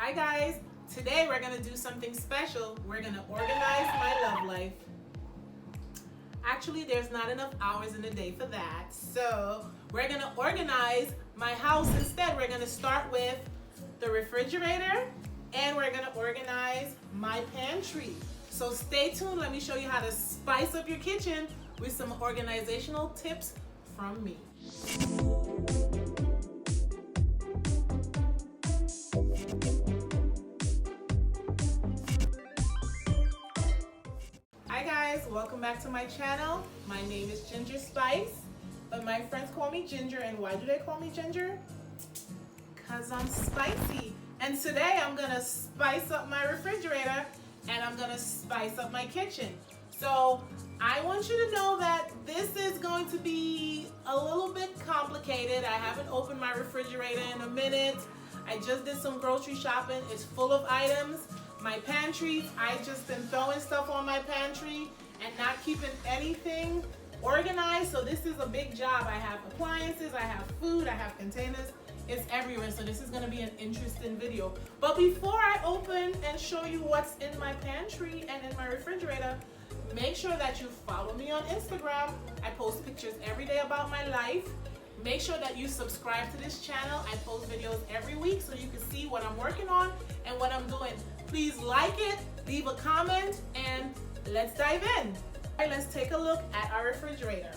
Hi guys, today we're going to do something special. We're going to organize my love life. Actually, there's not enough hours in the day for that. So we're going to organize my house instead. We're going to start with the refrigerator and we're going to organize my pantry. So stay tuned. Let me show you how to spice up your kitchen with some organizational tips from me. Hi guys, welcome back to my channel. My name is Ginger Spice, but my friends call me Ginger. And why do they call me Ginger? Because I'm spicy. And today I'm gonna spice up my refrigerator and I'm gonna spice up my kitchen. So I want you to know that this is going to be a little bit complicated. I haven't opened my refrigerator in a minute. I just did some grocery shopping. It's full of items. My pantry, I just been throwing stuff on my pantry and not keeping anything organized. So this is a big job. I have appliances, I have food, I have containers. It's everywhere. So this is gonna be an interesting video. But before I open and show you what's in my pantry and in my refrigerator, make sure that you follow me on Instagram. I post pictures every day about my life. Make sure that you subscribe to this channel. I post videos every week so you can see what I'm working on and what I'm doing. Please like it, leave a comment, and let's dive in. All right, let's take a look at our refrigerator.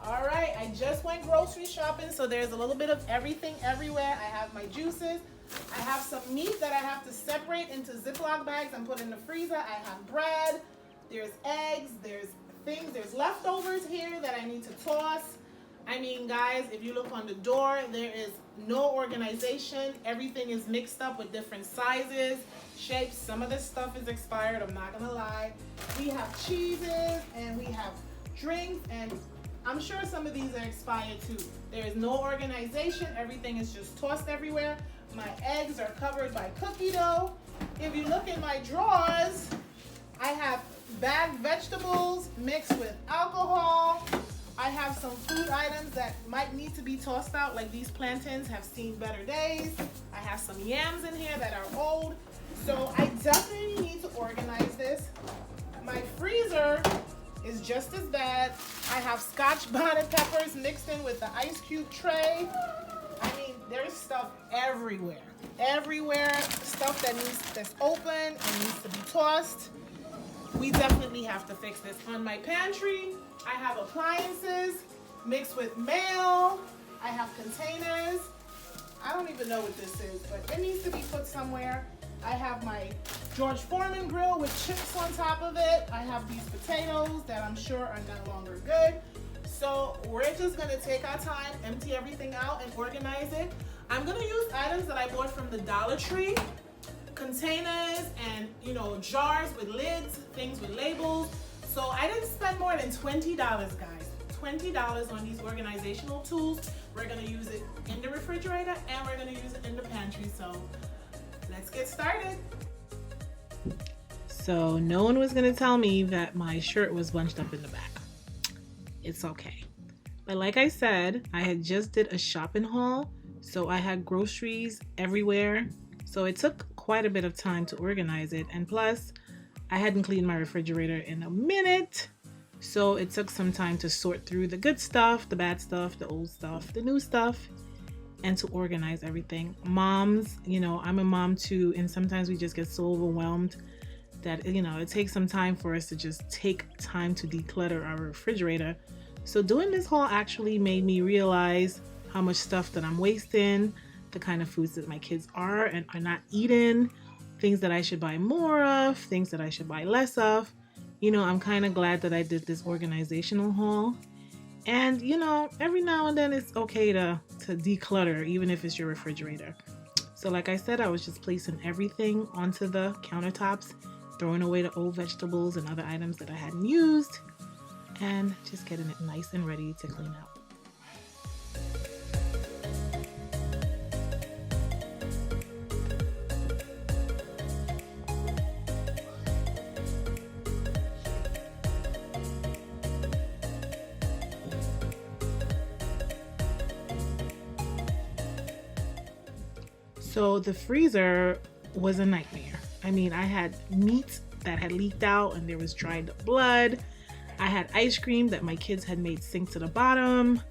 All right, I just went grocery shopping, so there's a little bit of everything everywhere. I have my juices. I have some meat that I have to separate into Ziploc bags and put in the freezer. I have bread, there's eggs, there's leftovers here that I need to toss. I mean, guys, if you look on the door, there is no organization. Everything is mixed up with different sizes, shapes. Some of this stuff is expired, I'm not gonna lie. We have cheeses and we have drinks, and I'm sure some of these are expired too. There is no organization. Everything is just tossed everywhere. My eggs are covered by cookie dough. If you look in my drawers, I have bagged vegetables mixed with alcohol. I have some food items that might need to be tossed out, like these plantains have seen better days. I have some yams in here that are old. So I definitely need to organize this. My freezer is just as bad. I have Scotch bonnet peppers mixed in with the ice cube tray. I mean, there's stuff everywhere. Everywhere, stuff that's open and needs to be tossed. We definitely have to fix this. On my pantry, I have appliances mixed with mail. I have containers. I don't even know what this is, but it needs to be put somewhere. I have my George Foreman grill with chips on top of it. I have these potatoes that I'm sure are no longer good. So we're just gonna take our time, empty everything out and organize it. I'm gonna use items that I bought from the Dollar Tree. Containers and jars with lids, things with labels. So I didn't spend more than $20, guys. $20 on these organizational tools. We're gonna use it in the refrigerator and we're gonna use it in the pantry. So let's get started. So no one was gonna tell me that my shirt was bunched up in the back. It's okay. But like I said, I had just did a shopping haul. So I had groceries everywhere. So it took quite a bit of time to organize it, and plus I hadn't cleaned my refrigerator in a minute, so it took some time to sort through the good stuff, the bad stuff, the old stuff, the new stuff, and to organize everything. Moms, I'm a mom too, and sometimes we just get so overwhelmed that it takes some time for us to just take time to declutter our refrigerator. So doing this haul actually made me realize how much stuff that I'm wasting, the kind of foods that my kids are and are not eating, things that I should buy more of, things that I should buy less of. I'm kind of glad that I did this organizational haul. And every now and then it's okay to declutter, even if it's your refrigerator. So like I said, I was just placing everything onto the countertops, throwing away the old vegetables and other items that I hadn't used, and just getting it nice and ready to clean out. So the freezer was a nightmare. I mean, I had meat that had leaked out and there was dried blood. I had ice cream that my kids had made sink to the bottom.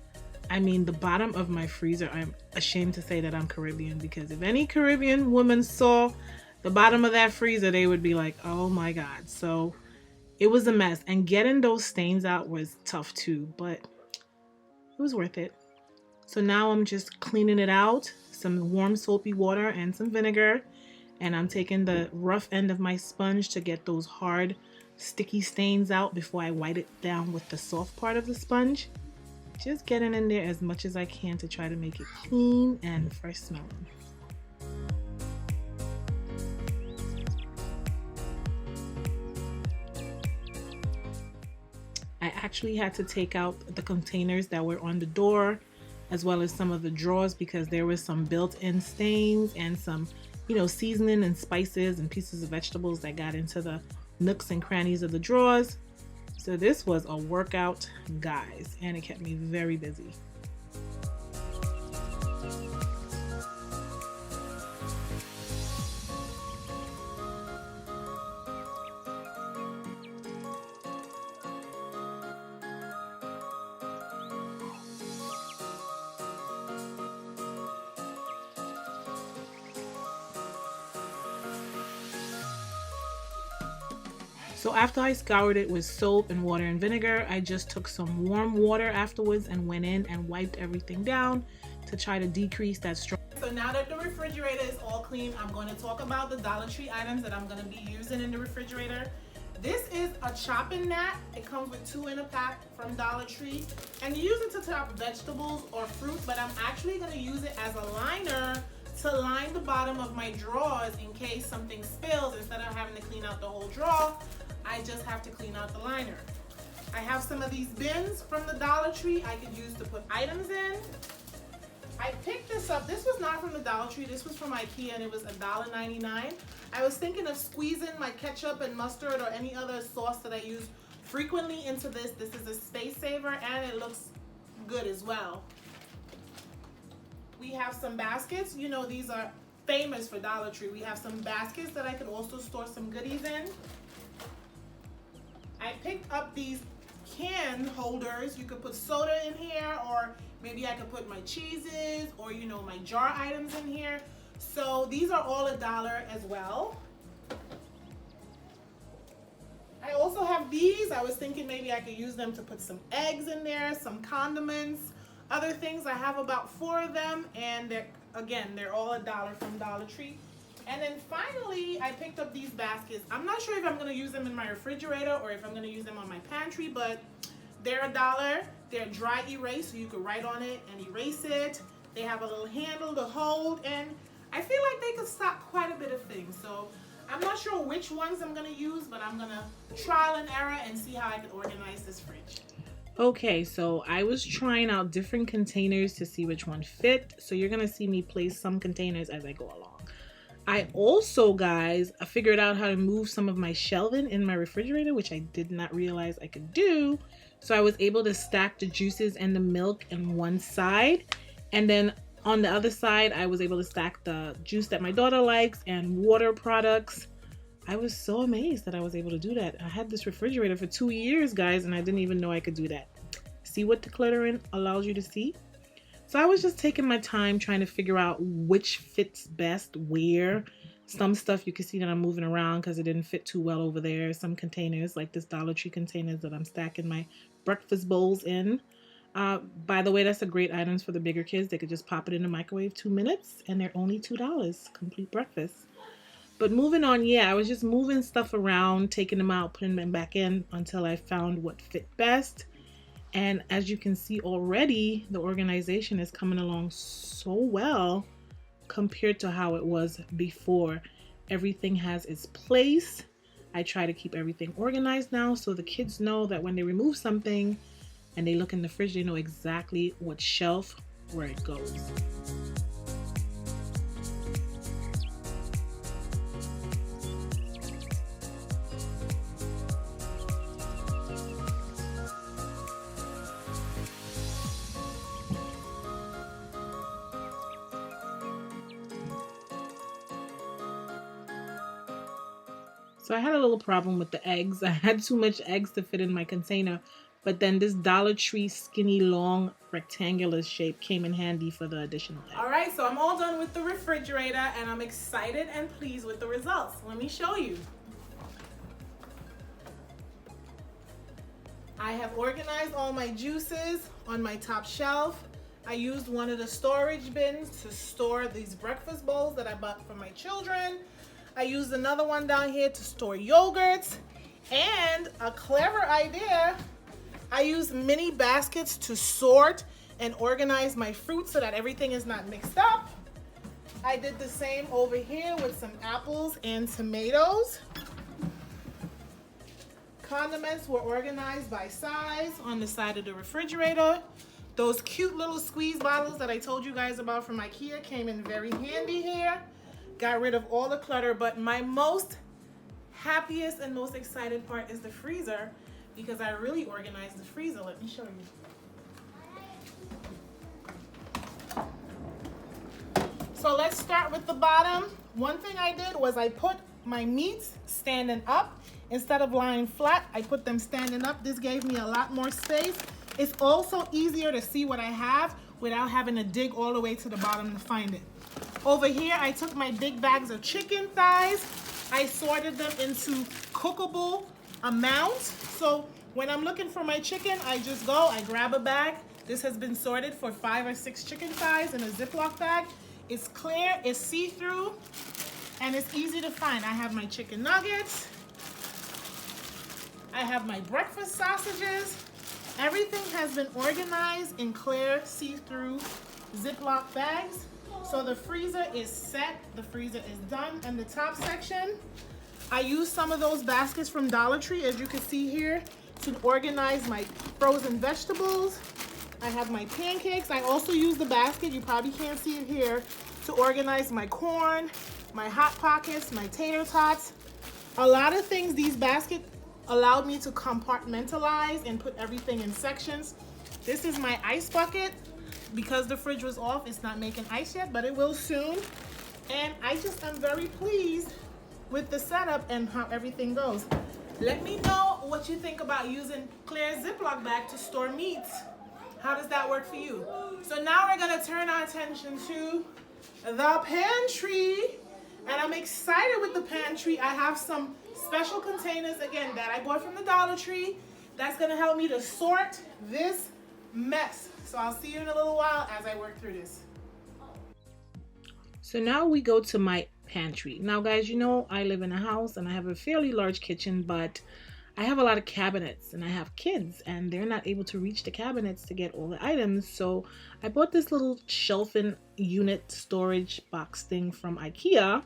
I mean, the bottom of my freezer, I'm ashamed to say that I'm Caribbean, because if any Caribbean woman saw the bottom of that freezer, they would be like, oh my God. So it was a mess. And getting those stains out was tough too, but it was worth it. So now I'm just cleaning it out, some warm soapy water and some vinegar. And I'm taking the rough end of my sponge to get those hard, sticky stains out before I wipe it down with the soft part of the sponge. Just getting in there as much as I can to try to make it clean and fresh smelling. I actually had to take out the containers that were on the door, as well as some of the drawers, because there was some built-in stains and some, seasoning and spices and pieces of vegetables that got into the nooks and crannies of the drawers. So this was a workout, guys, and it kept me very busy. So after I scoured it with soap and water and vinegar, I just took some warm water afterwards and went in and wiped everything down to try to decrease that strong. So now that the refrigerator is all clean, I'm going to talk about the Dollar Tree items that I'm going to be using in the refrigerator. This is a chopping mat. It comes with 2 in a pack from Dollar Tree. And you use it to chop vegetables or fruit, but I'm actually going to use it as a liner to line the bottom of my drawers in case something spills. Instead of having to clean out the whole drawer, I just have to clean out the liner. I have some of these bins from the Dollar Tree I could use to put items in. I picked this up. This was not from the Dollar Tree. This was from IKEA and it was $1.99. I was thinking of squeezing my ketchup and mustard or any other sauce that I use frequently into this. This is a space saver and it looks good as well. We have some baskets. These are famous for Dollar Tree. We have some baskets that I could also store some goodies in. I picked up these can holders. You could put soda in here, or maybe I could put my cheeses or my jar items in here. So these are all $1 as well. I also have these. I was thinking maybe I could use them to put some eggs in there, some condiments, other things. I have about 4 of them, and they're all $1 from Dollar Tree. And then finally, I picked up these baskets. I'm not sure if I'm going to use them in my refrigerator or if I'm going to use them on my pantry, but they're $1. They're dry erase, so you can write on it and erase it. They have a little handle to hold, and I feel like they could stock quite a bit of things. So I'm not sure which ones I'm going to use, but I'm going to trial and error and see how I can organize this fridge. Okay, so I was trying out different containers to see which one fit. So you're going to see me place some containers as I go along. I also, guys, I figured out how to move some of my shelving in my refrigerator, which I did not realize I could do. So I was able to stack the juices and the milk in one side. And then on the other side, I was able to stack the juice that my daughter likes and water products. I was so amazed that I was able to do that. I had this refrigerator for 2 years, guys, and I didn't even know I could do that. See what decluttering allows you to see? So I was just taking my time trying to figure out which fits best where. Some stuff you can see that I'm moving around because it didn't fit too well over there. Some containers, like this Dollar Tree containers that I'm stacking my breakfast bowls in. By the way, that's a great item for the bigger kids. They could just pop it in the microwave 2 minutes and they're only $2. Complete breakfast. But moving on, I was just moving stuff around, taking them out, putting them back in until I found what fit best. And as you can see already, the organization is coming along so well compared to how it was before. Everything has its place. I try to keep everything organized now so the kids know that when they remove something and they look in the fridge, they know exactly what shelf where it goes. So I had a little problem with the eggs. I had too much eggs to fit in my container. But then this Dollar Tree skinny long rectangular shape came in handy for the additional egg. All right, so I'm all done with the refrigerator and I'm excited and pleased with the results. Let me show you. I have organized all my juices on my top shelf. I used one of the storage bins to store these breakfast bowls that I bought for my children. I used another one down here to store yogurts. And a clever idea, I used mini baskets to sort and organize my fruit so that everything is not mixed up. I did the same over here with some apples and tomatoes. Condiments were organized by size on the side of the refrigerator. Those cute little squeeze bottles that I told you guys about from IKEA came in very handy here. Got rid of all the clutter, but my most happiest and most excited part is the freezer because I really organized the freezer. Let me show you. So let's start with the bottom. One thing I did was I put my meats standing up. Instead of lying flat, I put them standing up. This gave me a lot more space. It's also easier to see what I have without having to dig all the way to the bottom to find it. Over here, I took my big bags of chicken thighs. I sorted them into cookable amounts. So when I'm looking for my chicken, I just go, I grab a bag. This has been sorted for 5 or 6 chicken thighs in a Ziploc bag. It's clear, it's see-through, and it's easy to find. I have my chicken nuggets. I have my breakfast sausages. Everything has been organized in clear, see-through Ziploc bags. So the freezer is set, the freezer is done. And the top section, I used some of those baskets from Dollar Tree, as you can see here, to organize my frozen vegetables. I have my pancakes. I also use the basket, you probably can't see it here, to organize my corn, my Hot Pockets, my tater tots. A lot of things, these baskets allowed me to compartmentalize and put everything in sections. This is my ice bucket. Because the fridge was off, it's not making ice yet, but it will soon. And I just am very pleased with the setup and how everything goes. Let me know what you think about using clear Ziploc bag to store meats. How does that work for you? So now we're gonna turn our attention to the pantry. And I'm excited with the pantry. I have some special containers, again, that I bought from the Dollar Tree. That's gonna help me to sort this mess. So I'll see you in a little while as I work through this. So now we go to my pantry. Now guys, you know I live in a house and I have a fairly large kitchen, but I have a lot of cabinets and I have kids and they're not able to reach the cabinets to get all the items. So I bought this little shelving unit storage box thing from IKEA.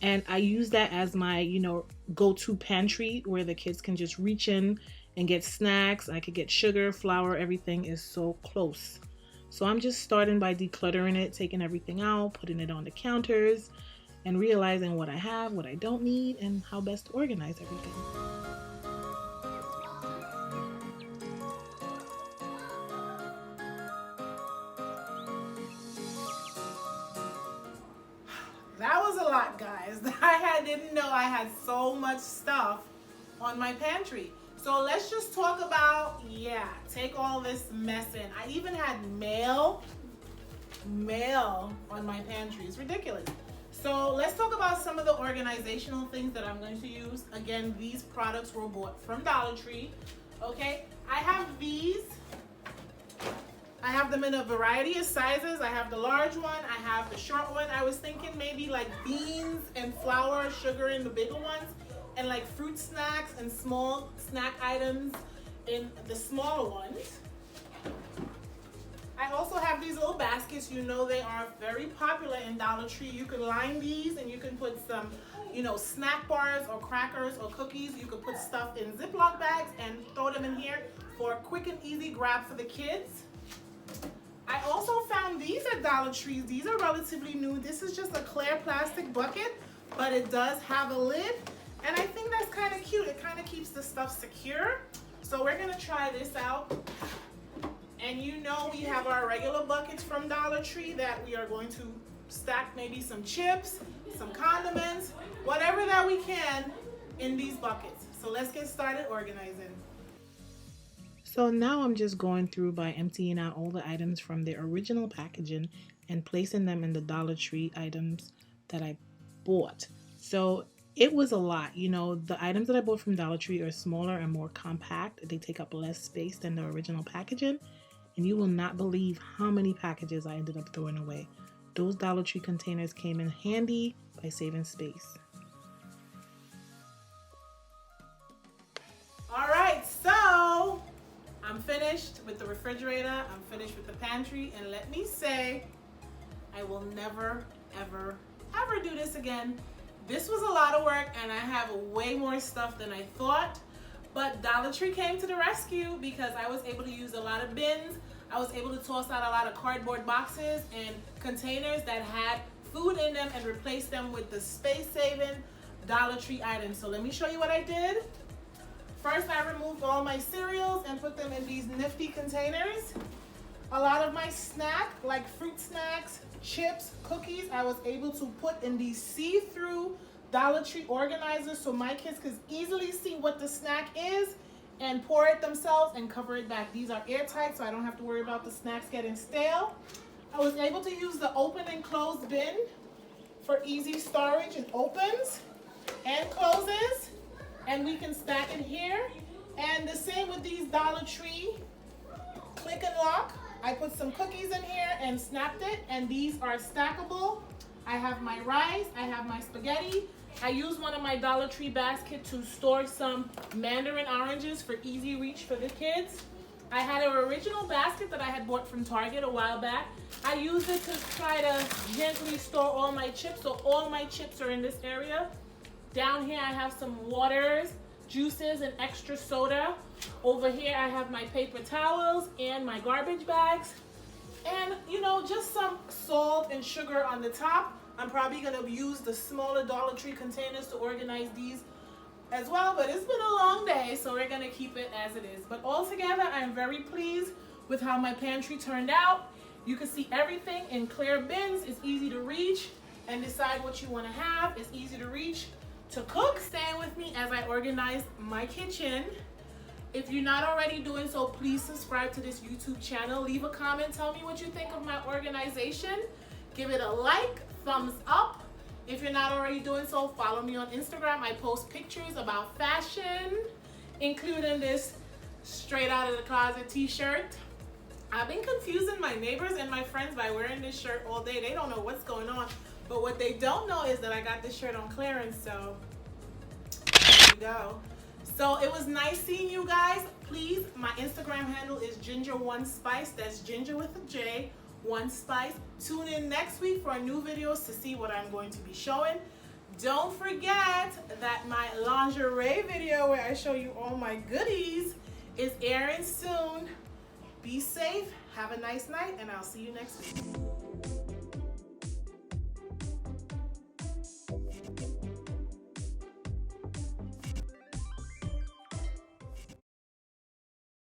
And I use that as my, go-to pantry where the kids can just reach in and get snacks. I could get sugar, flour, everything is so close. So I'm just starting by decluttering it, taking everything out, putting it on the counters, and realizing what I have, what I don't need, and how best to organize everything. That was a lot, guys. Didn't know I had so much stuff on my pantry. So let's just talk about, take all this mess in. I even had mail on my pantry. It's ridiculous. So let's talk about some of the organizational things that I'm going to use. Again, these products were bought from Dollar Tree. Okay, I have these. I have them in a variety of sizes. I have the large one, I have the short one. I was thinking maybe like beans and flour, sugar in the bigger ones, and like fruit snacks and small snack items in the smaller ones. I also have these little baskets. You know they are very popular in Dollar Tree. You can line these and you can put some, snack bars or crackers or cookies. You could put stuff in Ziploc bags and throw them in here for a quick and easy grab for the kids. I also found these at Dollar Tree. These are relatively new. This is just a clear plastic bucket, but it does have a lid. And I think that's kind of cute. It kind of keeps the stuff secure. So we're gonna try this out. And we have our regular buckets from Dollar Tree that we are going to stack maybe some chips, some condiments, whatever that we can in these buckets. So let's get started organizing. So now I'm just going through by emptying out all the items from their original packaging and placing them in the Dollar Tree items that I bought. So it was a lot. You know, the items that I bought from Dollar Tree are smaller and more compact. They take up less space than the original packaging. And you will not believe how many packages I ended up throwing away. Those Dollar Tree containers came in handy by saving space. All right, so I'm finished with the refrigerator. I'm finished with the pantry. And let me say, I will never, ever, ever do this again. This was a lot of work and I have way more stuff than I thought. But Dollar Tree came to the rescue because I was able to use a lot of bins. I was able to toss out a lot of cardboard boxes and containers that had food in them and replace them with the space-saving Dollar Tree items. So let me show you what I did. First, I removed all my cereals and put them in these nifty containers. A lot of my snack, like fruit snacks, chips, cookies, I was able to put in these see-through Dollar Tree organizers so my kids could easily see what the snack is and pour it themselves and cover it back. These are airtight, so I don't have to worry about the snacks getting stale. I was able to use the open and close bin for easy storage. It opens and closes, and we can stack it here. And the same with these Dollar Tree click and lock. I put some cookies in here and snapped it, and these are stackable. I have my rice, I have my spaghetti. I used one of my Dollar Tree basket to store some mandarin oranges for easy reach for the kids. I had an original basket that I had bought from Target a while back. I used it to try to gently store all my chips, so all my chips are in this area. Down here I have some waters, juices, and extra soda. Over here I have my paper towels and my garbage bags. And you know, just some salt and sugar on the top. I'm probably gonna use the smaller Dollar Tree containers to organize these as well, but it's been a long day, so we're gonna keep it as it is. But altogether, I'm very pleased with how my pantry turned out. You can see everything in clear bins. It's easy to reach and decide what you wanna have. It's easy to reach to cook. Stay with me as I organize my kitchen. If you're not already doing so, please subscribe to this YouTube channel. Leave a comment, tell me what you think of my organization. Give it a like, thumbs up. If you're not already doing so, follow me on Instagram. I post pictures about fashion, including this straight out of the closet t-shirt. I've been confusing my neighbors and my friends by wearing this shirt all day. They don't know what's going on. But what they don't know is that I got this shirt on clearance, so there you go. So it was nice seeing you guys. Please, my Instagram handle is ginger1spice. That's ginger with a J, 1spice. Tune in next week for new videos to see what I'm going to be showing. Don't forget that my lingerie video where I show you all my goodies is airing soon. Be safe, have a nice night, and I'll see you next week.